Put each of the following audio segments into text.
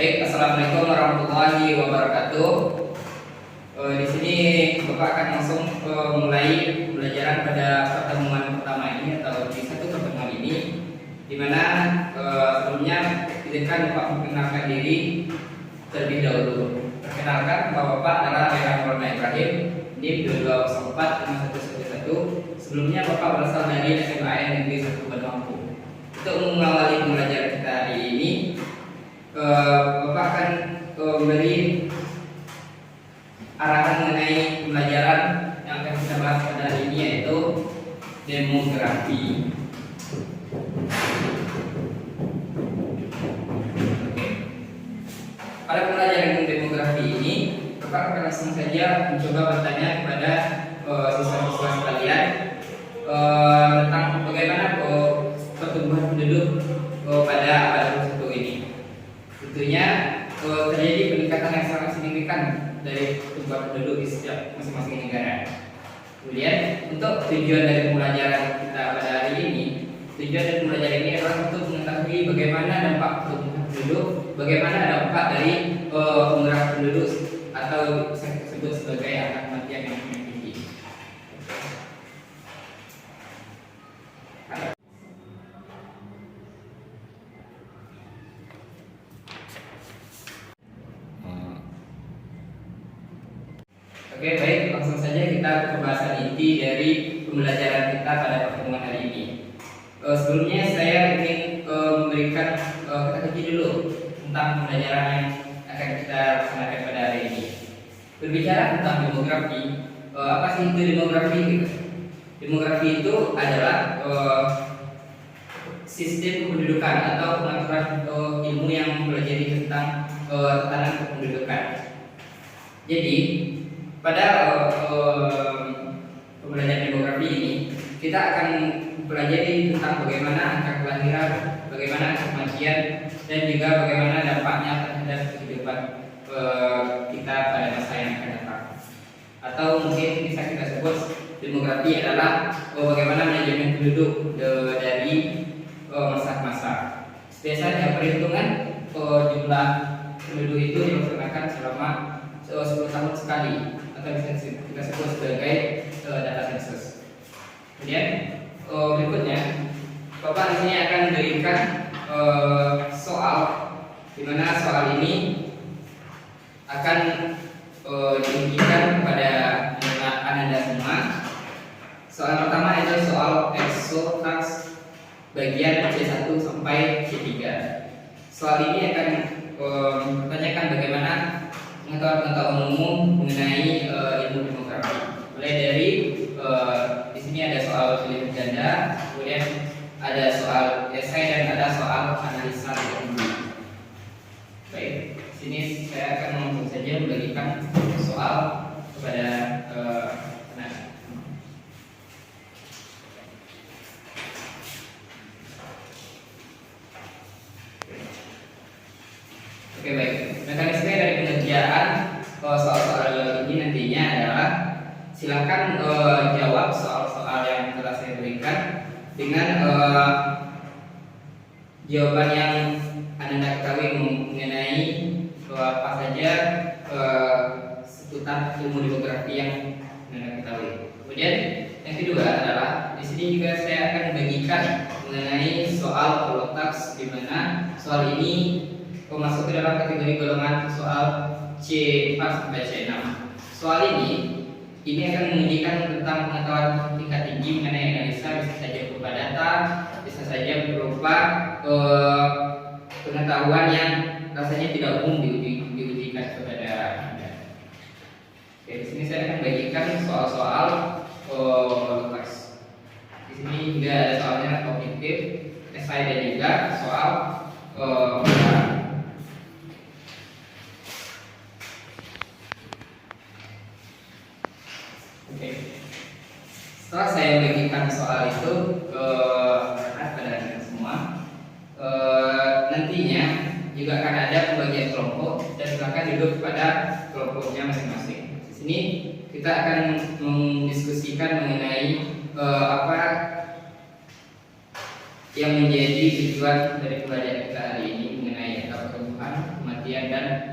Baik, assalamualaikum warahmatullahi wabarakatuh. Di sini Bapak akan langsung mulai pembelajaran pada pertemuan pertama ini atau di satu pertemuan ini, di mana sebelumnya izinkan Bapak memperkenalkan diri terlebih dahulu. Perkenalkan, Bapak adalah Rehan Maulana Ibrahim, NIM 22045111. Sebelumnya Bapak berasal dari SMAN Negeri 1 Bandung. Untuk mengawali pembelajaran kita hari ini, Bapak akan memberi arahan mengenai pembelajaran yang akan kita bahas pada hari ini, yaitu demografi. Pada pembelajaran demografi ini, Bapak akan langsung saja mencoba bertanya kepada siswa-siswa sekalian tentang bagaimana pertumbuhan penduduk pada abad 21 ini. Tentunya terjadi peningkatan yang sangat signifikan dari pertumbuhan penduduk di setiap masing-masing negara. Kemudian untuk tujuan dari pembelajaran kita pada hari ini, tujuan dari pembelajaran ini adalah untuk mengetahui bagaimana dampak pertumbuhan penduduk, bagaimana dampak dari penggerak penduduk atau bisa disebut sebagai angka kematian yang tinggi. Oke, baik, langsung saja kita ke pembahasan inti dari pembelajaran kita pada pertemuan hari ini. Sebelumnya saya ingin memberikan kata kunci dulu tentang pembelajaran yang akan kita laksanakan pada hari ini. Berbicara tentang demografi, apa sih itu demografi? Demografi itu adalah sistem kependudukan atau pengaturan ilmu yang mempelajari tentang tatanan kependudukan. Jadi pada pembelajaran demografi ini kita akan mempelajari tentang bagaimana angka kelahiran, bagaimana angka kematian, dan juga bagaimana dampaknya terhadap kehidupan kita pada masa yang akan datang. Atau mungkin bisa kita sebut demografi adalah bagaimana manajemen penduduk dari masa ke masa. Biasanya perhitungan jumlah penduduk itu dilaksanakan selama 10 tahun sekali, atau bisa kita sebut sebagai data sensus. Kemudian berikutnya Bapak di sini akan memberikan soal, di mana soal ini akan diujikan kepada Anda semua. Soal pertama itu soal exotax bagian C1 sampai C3. Soal ini akan mempertanyakan bagaimana pengetahuan umum mengenai ilmu demografi. Mulai dari di sini ada soal pilihan ganda, kemudian ada soal esai, dan ada soal analisa teknologi. Baik, di sini saya akan langsung saja membagikan soal kepada anak. Oke, baik. Mekanisme dari pengerjaan soal-soal ini nantinya adalah silakan jawab soal-soal yang telah saya berikan dengan jawaban yang Anda ketahui mengenai apa saja seputar ilmu demografi yang Anda ketahui. Kemudian yang kedua adalah di sini juga saya akan bagikan mengenai soal holotax, di mana soal ini masuk ke dalam kategori golongan soal C4 sampai C6. Soal ini akan mengujikan tentang pengetahuan tingkat tinggi mengenai analisa, bisa saja berupa data, bisa saja berupa pengetahuan yang rasanya tidak umum diujikan kepada Anda. Oke, di sini saya akan bagikan soal-soal teks. Di sini juga ada soalnya kognitif, esai, dan juga soal setelah saya bagikan soal itu ke pada Anda semua, nantinya juga akan ada pembagian kelompok dan silakan duduk pada kelompoknya masing-masing. Di sini kita akan mendiskusikan mengenai apa yang menjadi tujuan dari pembelajaran kita hari ini mengenai angka pertumbuhan, kematian,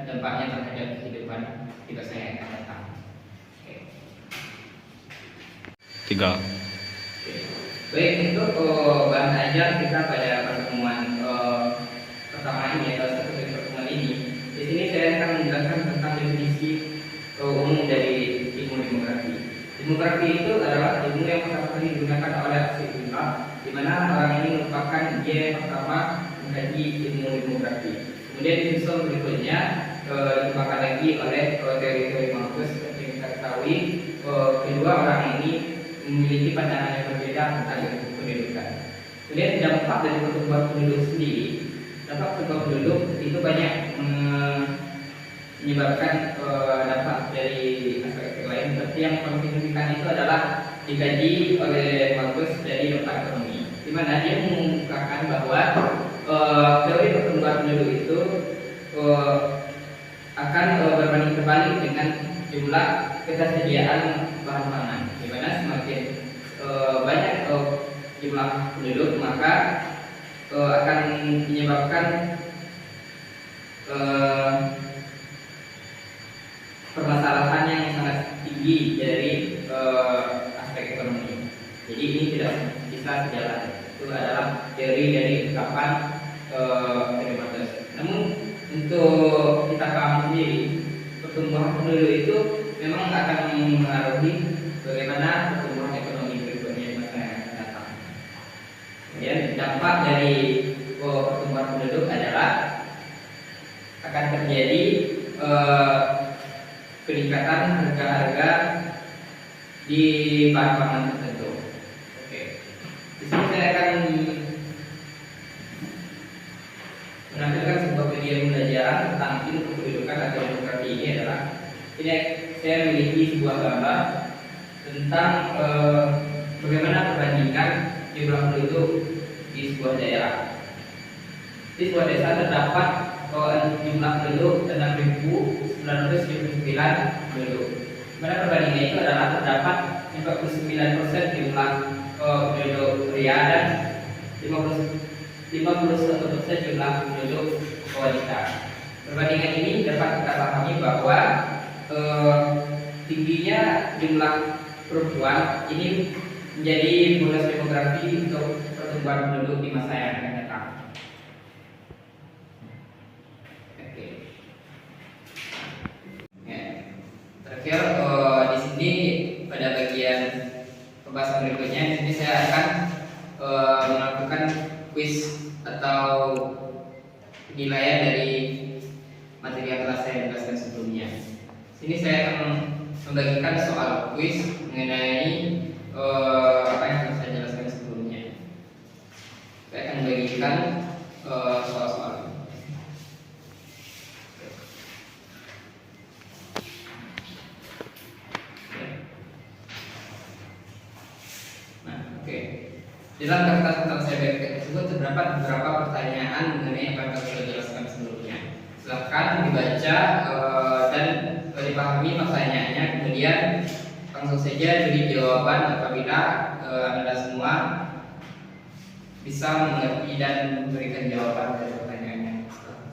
dampaknya terhadap kehidupan kita yang akan datang. Oke. 3. Baik, untuk bahan ajar kita pada pertemuan pertama ini atau satu dari pertemuan ini. Di sini saya akan menjelaskan tentang definisi umum dari ilmu demografi. Demografi itu adalah ilmu yang pertama kali digunakan oleh Abdullah, di mana orang ini merupakan dia yang pertama mengkaji ilmu demografi. Kemudian disusul berikutnya dikembangkan lagi oleh teori-teori Malthus seperti yang kita ketahui. Kedua orang ini memiliki pandangan yang berbeda tentang ilmu pendidikan. Kemudian dampak dari pertumbuhan penduduk sendiri. Dampak pertumbuhan penduduk itu banyak menyebabkan dampak dari aspek lain. Seperti yang paling signifikan itu adalah dikaji oleh Malthus dari dampak ekonomi, di mana dia mengungkapkan bahwa teori pertumbuhan penduduk itu akan berbanding terbalik dengan jumlah ketersediaan bahan pangan, di mana semakin banyak jumlah penduduk maka akan menyebabkan permasalahan yang sangat tinggi dari aspek ekonomi. Jadi ini tidak bisa sejalan. Itu adalah teori dari ungkapan teori Malthus. Namun untuk kita paham sendiri, pertumbuhan penduduk itu memang akan mempengaruhi bagaimana pertumbuhan ekonomi berikutnya di masa yang akan datang. Kemudian dampak dari pertumbuhan penduduk adalah akan terjadi peningkatan harga-harga di bahan pangan tertentu. Oke, di sini saya akan menampilkan sebuah video pembelajaran tentang ilmu kependudukan atau demografi. Ini adalah saya memiliki sebuah gambar tentang bagaimana perbandingan jumlah penduduk di sebuah daerah. Di sebuah desa terdapat jumlah penduduk 6.979 penduduk. Mana perbandingan itu adalah terdapat 49% jumlah penduduk pria dan 51% jumlah penduduk wanita. Perbandingan ini dapat kita pahami bahwa tingginya jumlah perempuan ini menjadi bonus demografi untuk pertumbuhan penduduk di masa yang akan datang. Oke. Ya. Terakhir di sini pada bagian pembahasan berikutnya, di sini saya akan melakukan kuis atau penilaian dari materi yang telah saya jelaskan sebelumnya. Sini saya akan membagikan soal kuis mengenai apa yang telah saya jelaskan sebelumnya. Saya akan membagikan soal-soal. Nah, oke. Dalam kertas yang telah saya bagikan tersebut terdapat beberapa pertanyaan mengenai apa yang telah saya jelaskan sebelumnya. Silahkan dibaca dan dipahami pertanyaannya, kemudian langsung saja beri jawaban apabila Anda semua bisa mengerti dan memberikan jawaban dari pertanyaan yang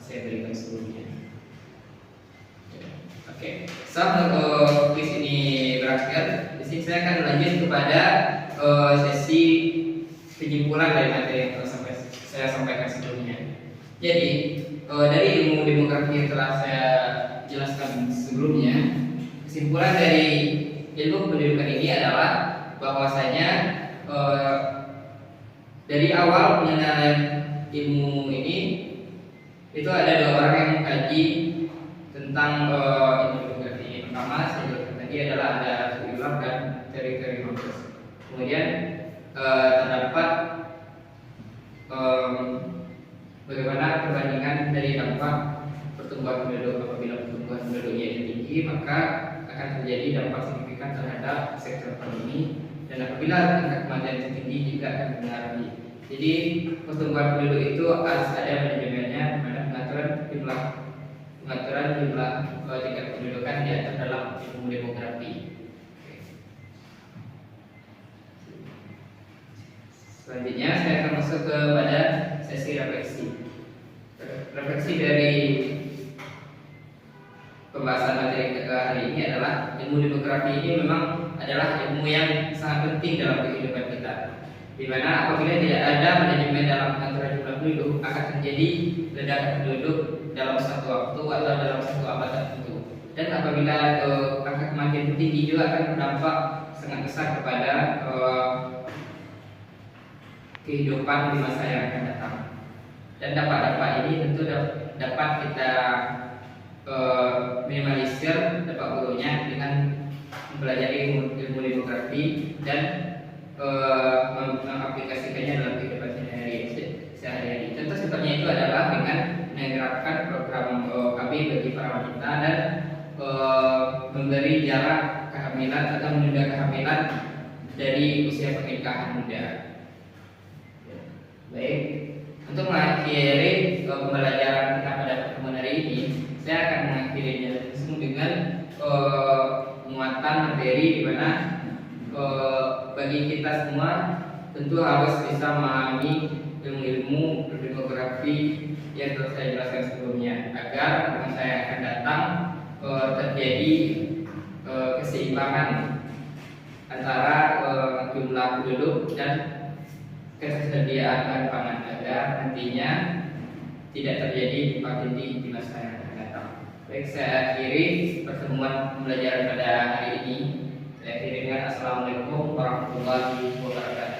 saya berikan sebelumnya. Oke, setelah kuis ini berakhir, di sini saya akan lanjut kepada sesi penyimpulan dari materi yang telah saya sampaikan sebelumnya. Jadi dari ilmu demografi yang telah saya jelaskan sebelumnya, kesimpulan dari ilmu pendidikan ini adalah bahwasanya dari awal pengenalan ilmu ini itu ada dua orang yang mengkaji tentang ilmu demografi. Pertama saya jelaskan tadi adalah ada Abdullah dan teori-teori Malthus. Kemudian terdapat bagaimana perbandingan dari dampak pertumbuhan penduduk. Apabila pertumbuhan penduduknya itu tinggi, maka akan terjadi dampak signifikan terhadap sektor ekonomi, dan apabila tingkat kematian itu tinggi juga akan mempengaruhi. Jadi pertumbuhan penduduk itu harus ada manajemennya, pada pengaturan jumlah tingkat pendudukan diatur dalam ilmu demografi. Selanjutnya saya akan masuk kepada sesi refleksi. Refleksi dari pembahasan materi hari ini adalah ilmu demografi ini memang adalah ilmu yang sangat penting dalam kehidupan kita. Di mana apabila tidak ada manajemen dalam pengaturan jumlah penduduk akan terjadi ledakan penduduk dalam satu waktu atau dalam satu abad tertentu. Dan apabila angka kematian tinggi juga akan berdampak sangat besar kepada kehidupan di masa yang akan datang. Dan dampak-dampak ini tentu dapat kita minimalisir dampak buruknya dengan mempelajari ilmu demografi dan mengaplikasikannya dalam kehidupan sehari-hari. Contoh simpelnya itu adalah dengan menerapkan program KB bagi para wanita dan memberi jarak kehamilan atau menunda kehamilan dari usia pernikahan muda. Baik, untuk mengakhiri pembelajaran kita pada pertemuan hari ini, saya akan mengakhirinya langsung dengan muatan materi di mana bagi kita semua tentu harus bisa memahami ilmu-ilmu demografi yang telah saya jelaskan sebelumnya agar pertemuan saya akan datang terjadi keseimbangan antara jumlah penduduk dan ketersediaan bahan pangan agar nantinya tidak terjadi tumpang tindih di masa yang akan datang. Baik, saya akhiri pertemuan pembelajaran pada hari ini. Saya akhiri dengan Assalamualaikum warahmatullahi wabarakatuh.